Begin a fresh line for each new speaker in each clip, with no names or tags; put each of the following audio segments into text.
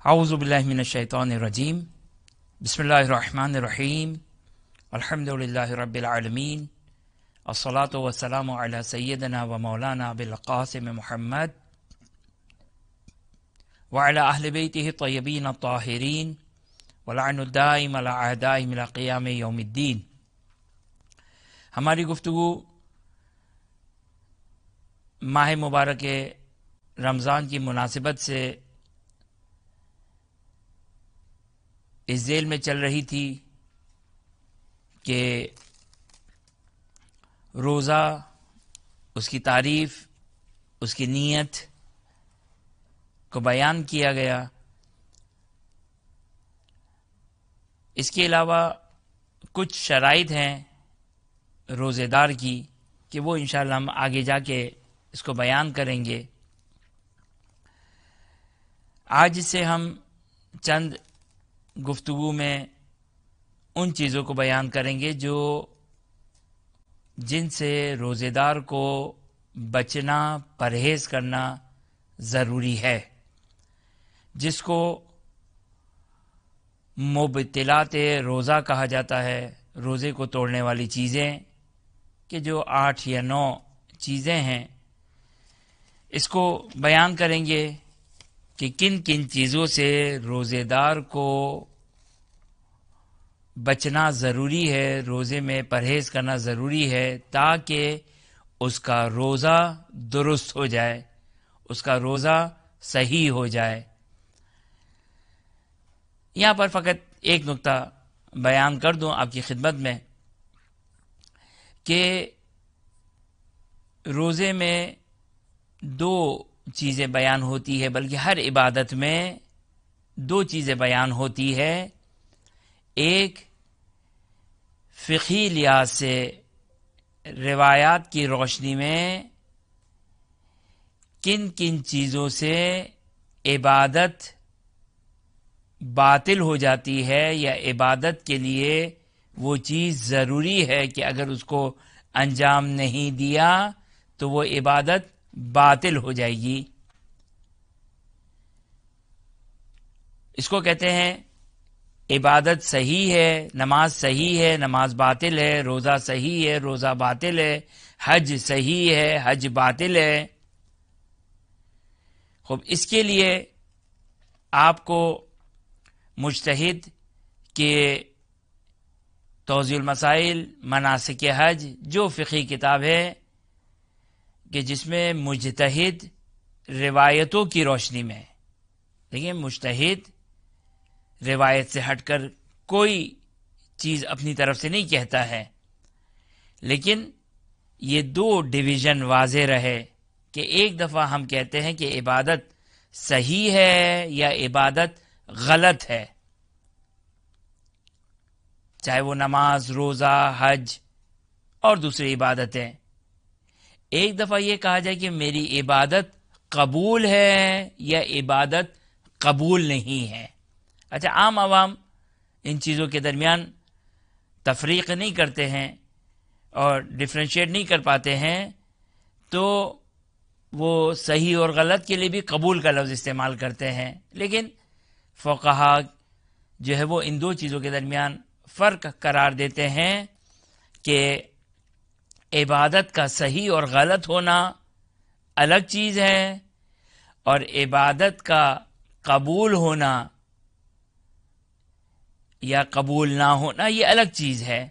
اعوذ باللہ من الشیطان الرجیم بسم اللہ الرحمن الرحیم الحمد للہ رب العالمین الصلاۃ والسلام علی سیدنا و مولانا بالقاسم محمد وعلی اہل بیتہ الطیبین الطاہرین ولعن الدائم علی اعدائہم الی قیام یوم الدین۔ ہماری گفتگو ماہ مبارک رمضان کی مناسبت سے اس ذیل میں چل رہی تھی کہ روزہ، اس کی تعریف، اس کی نیت کو بیان کیا گیا۔ اس کے علاوہ کچھ شرائط ہیں روزے دار کی کہ وہ انشاءاللہ ہم آگے جا کے اس کو بیان کریں گے۔ آج سے ہم چند گفتگو میں ان چیزوں کو بیان کریں گے جن سے روزے دار کو بچنا، پرہیز کرنا ضروری ہے، جس کو مبطلات روزہ کہا جاتا ہے، روزے کو توڑنے والی چیزیں، کہ جو 8 یا 9 چیزیں ہیں، اس کو بیان کریں گے کہ کن کن چیزوں سے روزے دار کو بچنا ضروری ہے، روزے میں پرہیز کرنا ضروری ہے، تاکہ اس کا روزہ درست ہو جائے، اس کا روزہ صحیح ہو جائے۔ یہاں پر فقط ایک نکتہ بیان کر دوں آپ کی خدمت میں کہ روزے میں 2 چیزیں بیان ہوتی ہے، بلکہ ہر عبادت میں 2 چیزیں بیان ہوتی ہے۔ ایک فقہی لحاظ سے روایات کی روشنی میں کن کن چیزوں سے عبادت باطل ہو جاتی ہے، یا عبادت کے لیے وہ چیز ضروری ہے کہ اگر اس کو انجام نہیں دیا تو وہ عبادت باطل ہو جائے گی۔ اس کو کہتے ہیں عبادت صحیح ہے، نماز صحیح ہے، نماز باطل ہے، روزہ صحیح ہے، روزہ باطل ہے، حج صحیح ہے، حج باطل ہے۔ خوب، اس کے لیے آپ کو مجتہد کے توضیح المسائل، مناسک حج، جو فقہی کتاب ہے کہ جس میں مجتہد روایتوں کی روشنی میں، دیکھیں مجتہد روایت سے ہٹ کر کوئی چیز اپنی طرف سے نہیں کہتا ہے، لیکن یہ 2 ڈویژن واضح رہے کہ ایک دفعہ ہم کہتے ہیں کہ عبادت صحیح ہے یا عبادت غلط ہے، چاہے وہ نماز، روزہ، حج اور دوسری عبادتیں۔ ایک دفعہ یہ کہا جائے کہ میری عبادت قبول ہے یا عبادت قبول نہیں ہے۔ اچھا، عام عوام ان چیزوں کے درمیان تفریق نہیں کرتے ہیں اور ڈفرینشیٹ نہیں کر پاتے ہیں، تو وہ صحیح اور غلط کے لیے بھی قبول کا لفظ استعمال کرتے ہیں، لیکن فقہا جو ہے وہ ان 2 چیزوں کے درمیان فرق قرار دیتے ہیں کہ عبادت کا صحیح اور غلط ہونا الگ چیز ہے، اور عبادت کا قبول ہونا یا قبول نہ ہونا یہ الگ چیز ہے۔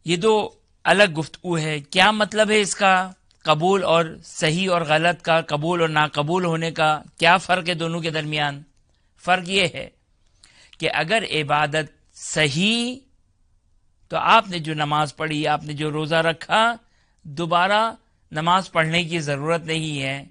یہ 2 الگ گفتگو ہے۔ کیا مطلب ہے اس کا؟ قبول اور صحیح اور غلط کا، قبول اور ناقبول ہونے کا کیا فرق ہے دونوں کے درمیان؟ فرق یہ ہے کہ اگر عبادت صحیح، تو آپ نے جو نماز پڑھی، آپ نے جو روزہ رکھا، دوبارہ نماز پڑھنے کی ضرورت نہیں ہے،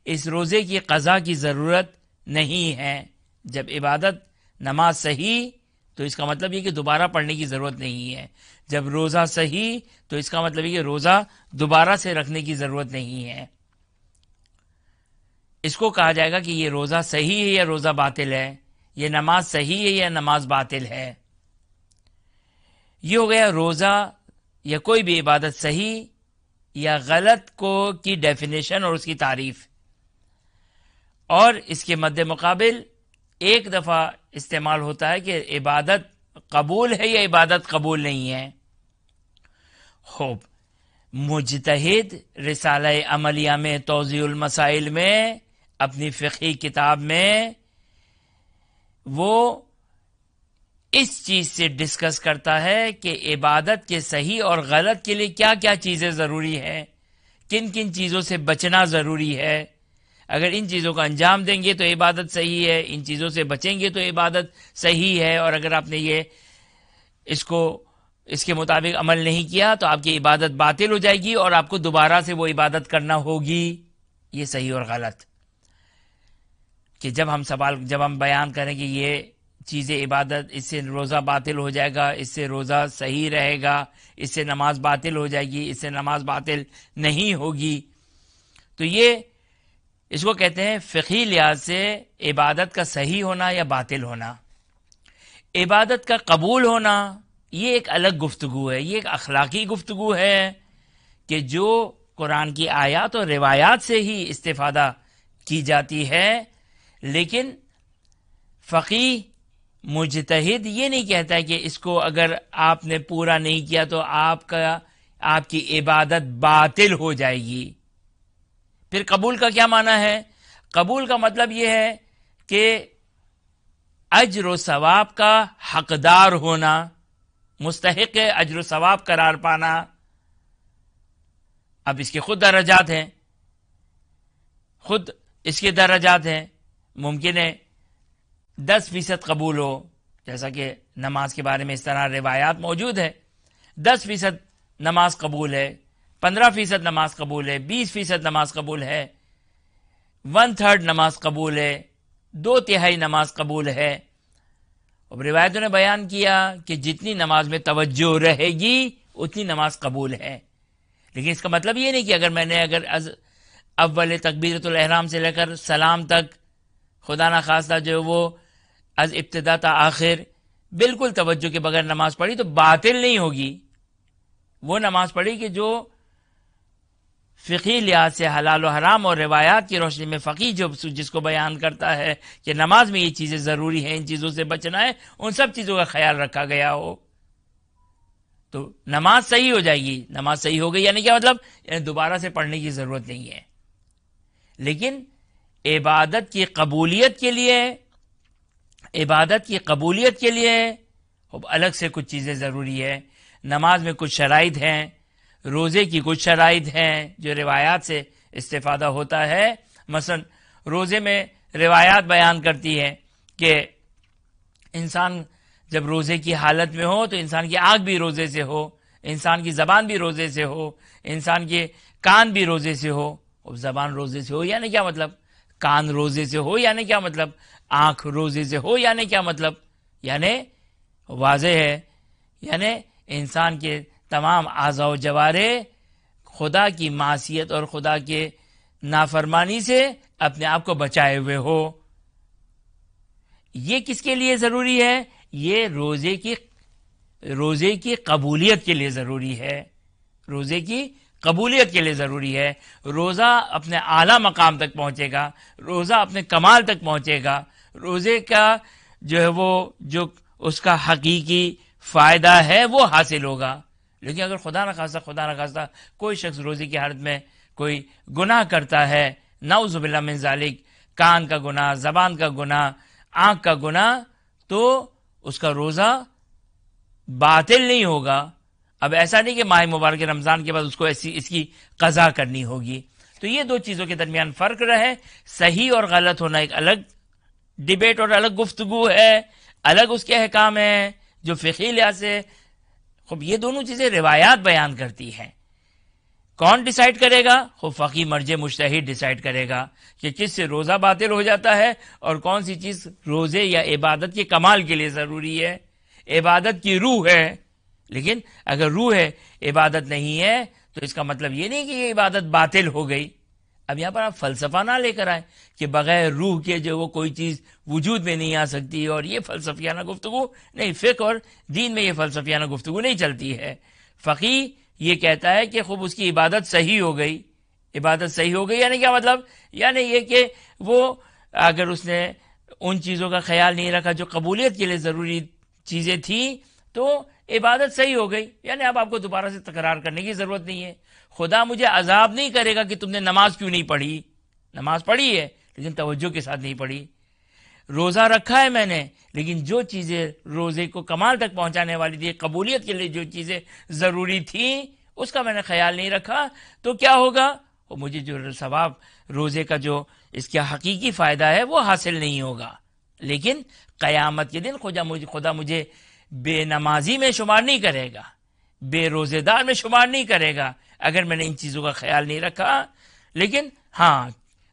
اس روزے کی قضا کی ضرورت نہیں ہے۔ جب عبادت نماز صحیح تو اس کا مطلب یہ کہ دوبارہ پڑھنے کی ضرورت نہیں ہے، جب روزہ صحیح تو اس کا مطلب یہ کہ روزہ دوبارہ سے رکھنے کی ضرورت نہیں ہے۔ اس کو کہا جائے گا کہ یہ روزہ صحیح ہے یا روزہ باطل ہے، یہ نماز صحیح ہے یا نماز باطل ہے۔ یہ ہو گیا روزہ یا کوئی بھی عبادت صحیح یا غلط کو کی ڈیفینیشن اور اس کی تعریف۔ اور اس کے مد مقابل ایک دفعہ استعمال ہوتا ہے کہ عبادت قبول ہے یا عبادت قبول نہیں ہے. خوب، مجتہد رسالہ عملیہ میں توضیح المسائل میں اپنی فقہی کتاب میں وہ اس چیز سے ڈسکس کرتا ہے کہ عبادت کے صحیح اور غلط کے لیے کیا کیا چیزیں ضروری ہیں، کن کن چیزوں سے بچنا ضروری ہے. اگر ان چیزوں کا انجام دیں گے تو عبادت صحیح ہے، ان چیزوں سے بچیں گے تو عبادت صحیح ہے، اور اگر آپ نے اس کے مطابق عمل نہیں کیا تو آپ کی عبادت باطل ہو جائے گی اور آپ کو دوبارہ سے وہ عبادت کرنا ہوگی. یہ صحیح اور غلط کہ جب ہم بیان کریں کہ یہ چیزیں عبادت، اس سے روزہ باطل ہو جائے گا، اس سے روزہ صحیح رہے گا، اس سے نماز باطل ہو جائے گی، اس سے نماز باطل نہیں ہوگی، تو یہ اس کو کہتے ہیں فقہی لحاظ سے عبادت کا صحیح ہونا یا باطل ہونا. عبادت کا قبول ہونا یہ ایک الگ گفتگو ہے، یہ ایک اخلاقی گفتگو ہے کہ جو قرآن کی آیات اور روایات سے ہی استفادہ کی جاتی ہے. لیکن فقیہ مجتہد یہ نہیں کہتا ہے کہ اس کو اگر آپ نے پورا نہیں کیا تو آپ کی عبادت باطل ہو جائے گی. پھر قبول کا کیا معنی ہے؟ قبول کا مطلب یہ ہے کہ اجر و ثواب کا حقدار ہونا، مستحق اجر و ثواب قرار پانا. اب اس کے خود درجات ہیں، ممکن ہے 10% قبول ہو، جیسا کہ نماز کے بارے میں اس طرح روایات موجود ہے. 10% نماز قبول ہے، 15% نماز قبول ہے، 20% نماز قبول ہے، 1/3 نماز قبول ہے، 2/3 نماز قبول ہے. اب روایتوں نے بیان کیا کہ جتنی نماز میں توجہ رہے گی اتنی نماز قبول ہے. لیکن اس کا مطلب یہ نہیں کہ اگر اول تکبیرۃ الاحرام سے لے کر سلام تک خدا نخواستہ جو وہ از ابتدا تا آخر بالکل توجہ کے بغیر نماز پڑھی تو باطل نہیں ہوگی. وہ نماز پڑھی کہ جو فقہی لحاظ سے حلال و حرام اور روایات کی روشنی میں فقیہ جس کو بیان کرتا ہے کہ نماز میں یہ چیزیں ضروری ہیں، ان چیزوں سے بچنا ہے، ان سب چیزوں کا خیال رکھا گیا ہو تو نماز صحیح ہو جائے گی. نماز صحیح ہو گئی یعنی کیا مطلب؟ یعنی دوبارہ سے پڑھنے کی ضرورت نہیں ہے. لیکن عبادت کی قبولیت کے لیے الگ سے کچھ چیزیں ضروری ہے. نماز میں کچھ شرائط ہیں، روزے کی کچھ شرائط ہیں جو روایات سے استفادہ ہوتا ہے. مثلا روزے میں روایات بیان کرتی ہے کہ انسان جب روزے کی حالت میں ہو تو انسان کی آنکھ بھی روزے سے ہو، انسان کی زبان بھی روزے سے ہو، انسان کے کان بھی روزے سے ہو. اب زبان روزے سے ہو یعنی کیا مطلب؟ کان روزے سے ہو یعنی کیا مطلب؟ آنکھ روزے سے ہو یعنی کیا مطلب؟ یعنی واضح ہے، یعنی انسان کے تمام اعضاء و جوارح خدا کی معصیت اور خدا کے نافرمانی سے اپنے آپ کو بچائے ہوئے ہو. یہ کس کے لیے ضروری ہے؟ یہ روزے کی قبولیت کے لیے ضروری ہے. روزے کی قبولیت کے لیے ضروری ہے. روزہ اپنے اعلیٰ مقام تک پہنچے گا، روزہ اپنے کمال تک پہنچے گا، روزے کا جو ہے وہ جو اس کا حقیقی فائدہ ہے وہ حاصل ہوگا. لیکن اگر خدا نخواستہ کوئی شخص روزے کی حالت میں کوئی گناہ کرتا ہے، نعوذ باللہ من ذالک، کان کا گناہ، زبان کا گناہ، آنکھ کا گناہ، تو اس کا روزہ باطل نہیں ہوگا. اب ایسا نہیں کہ ماہ مبارک رمضان کے بعد اس کو اس کی قضا کرنی ہوگی. تو یہ دو چیزوں کے درمیان فرق رہے. صحیح اور غلط ہونا ایک الگ ڈیبیٹ اور الگ گفتگو ہے، الگ اس کے احکام ہیں جو فقہی لحاظ سے خوب یہ دونوں چیزیں روایات بیان کرتی ہیں. کون ڈیسائیڈ کرے گا؟ خوب فقی مرجع مجتہد ڈیسائیڈ کرے گا کہ کس سے روزہ باطل ہو جاتا ہے اور کون سی چیز روزے یا عبادت کے کمال کے لیے ضروری ہے. عبادت کی روح ہے، لیکن اگر روح ہے عبادت نہیں ہے تو اس کا مطلب یہ نہیں کہ یہ عبادت باطل ہو گئی. اب یہاں پر آپ فلسفہ نہ لے کر آئے کہ بغیر روح کے جو وہ کوئی چیز وجود میں نہیں آ سکتی، اور یہ فلسفیانہ گفتگو نہیں. فقہ اور دین میں یہ فلسفیانہ گفتگو نہیں چلتی ہے. فقیہ یہ کہتا ہے کہ خوب اس کی عبادت صحیح ہو گئی. عبادت صحیح ہو گئی یعنی کیا مطلب؟ یعنی یہ کہ وہ اگر اس نے ان چیزوں کا خیال نہیں رکھا جو قبولیت کے لیے ضروری چیزیں تھیں تو عبادت صحیح ہو گئی. یعنی اب آپ کو دوبارہ سے تکرار کرنے کی ضرورت نہیں ہے. خدا مجھے عذاب نہیں کرے گا کہ تم نے نماز کیوں نہیں پڑھی. نماز پڑھی ہے لیکن توجہ کے ساتھ نہیں پڑھی. روزہ رکھا ہے میں نے لیکن جو چیزیں روزے کو کمال تک پہنچانے والی تھی، قبولیت کے لیے جو چیزیں ضروری تھیں، اس کا میں نے خیال نہیں رکھا. تو کیا ہوگا؟ اور مجھے جو ثواب روزے کا جو اس کا حقیقی فائدہ ہے وہ حاصل نہیں ہوگا. لیکن قیامت کے دن خدا مجھے بے نمازی میں شمار نہیں کرے گا، بے روزے دار میں شمار نہیں کرے گا اگر میں نے ان چیزوں کا خیال نہیں رکھا. لیکن ہاں،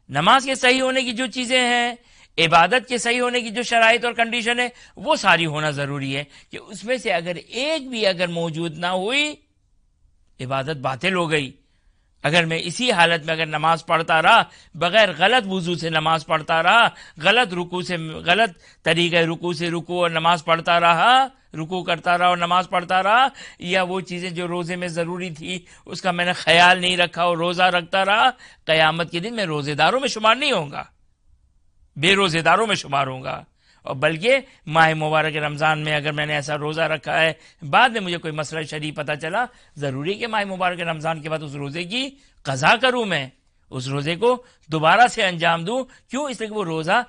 نماز کے صحیح ہونے کی جو چیزیں ہیں، عبادت کے صحیح ہونے کی جو شرائط اور کنڈیشن ہے، وہ ساری ہونا ضروری ہے کہ اس میں سے اگر ایک بھی اگر موجود نہ ہوئی، عبادت باطل ہو گئی. اگر میں اسی حالت میں اگر نماز پڑھتا رہا، بغیر غلط وضو سے نماز پڑھتا رہا، غلط طریقے رکوع سے رکوع اور نماز پڑھتا رہا، رکوع کرتا رہا اور نماز پڑھتا رہا، یا وہ چیزیں جو روزے میں ضروری تھی اس کا میں نے خیال نہیں رکھا اور روزہ رکھتا رہا، قیامت کے دن میں روزے داروں میں شمار نہیں ہوں گا، بے روزے داروں میں شمار ہوں گا. اور بلکہ ماہ مبارک رمضان میں اگر میں نے ایسا روزہ رکھا ہے، بعد میں مجھے کوئی مسئلہ شرعی پتہ چلا، ضروری کہ ماہ مبارک رمضان کے بعد اس روزے کی قضا کروں، میں اس روزے کو دوبارہ سے انجام دوں. کیوں؟ اس لیے کہ وہ روزہ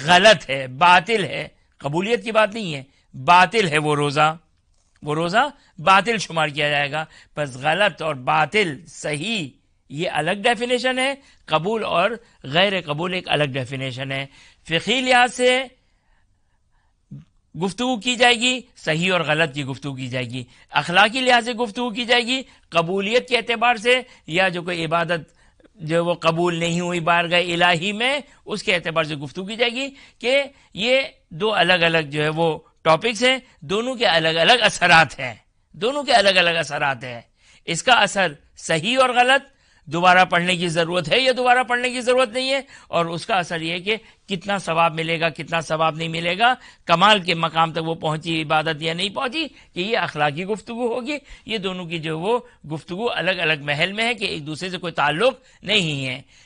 غلط ہے، باطل ہے. قبولیت کی بات نہیں ہے، باطل ہے وہ روزہ باطل شمار کیا جائے گا. بس غلط اور باطل، صحیح، یہ الگ ڈیفینیشن ہے. قبول اور غیر قبول ایک الگ ڈیفینیشن ہے. فقہی لحاظ سے گفتگو کی جائے گی، صحیح اور غلط کی گفتگو کی جائے گی. اخلاقی لحاظ سے گفتگو کی جائے گی، قبولیت کے اعتبار سے، یا جو کوئی عبادت جو وہ قبول نہیں ہوئی بارگاہ الہی میں، اس کے اعتبار سے گفتگو کی جائے گی کہ یہ دو الگ الگ جو ہے وہ ٹاپکس ہیں، دونوں کے الگ الگ اثرات ہیں. اس کا اثر صحیح اور غلط، دوبارہ پڑھنے کی ضرورت ہے یا دوبارہ پڑھنے کی ضرورت نہیں ہے، اور اس کا اثر یہ ہے کہ کتنا ثواب ملے گا، کتنا ثواب نہیں ملے گا، کمال کے مقام تک وہ پہنچی عبادت یا نہیں پہنچی، کہ یہ اخلاقی گفتگو ہوگی. یہ دونوں کی جو وہ گفتگو الگ الگ محل میں ہے کہ ایک دوسرے سے کوئی تعلق نہیں ہے.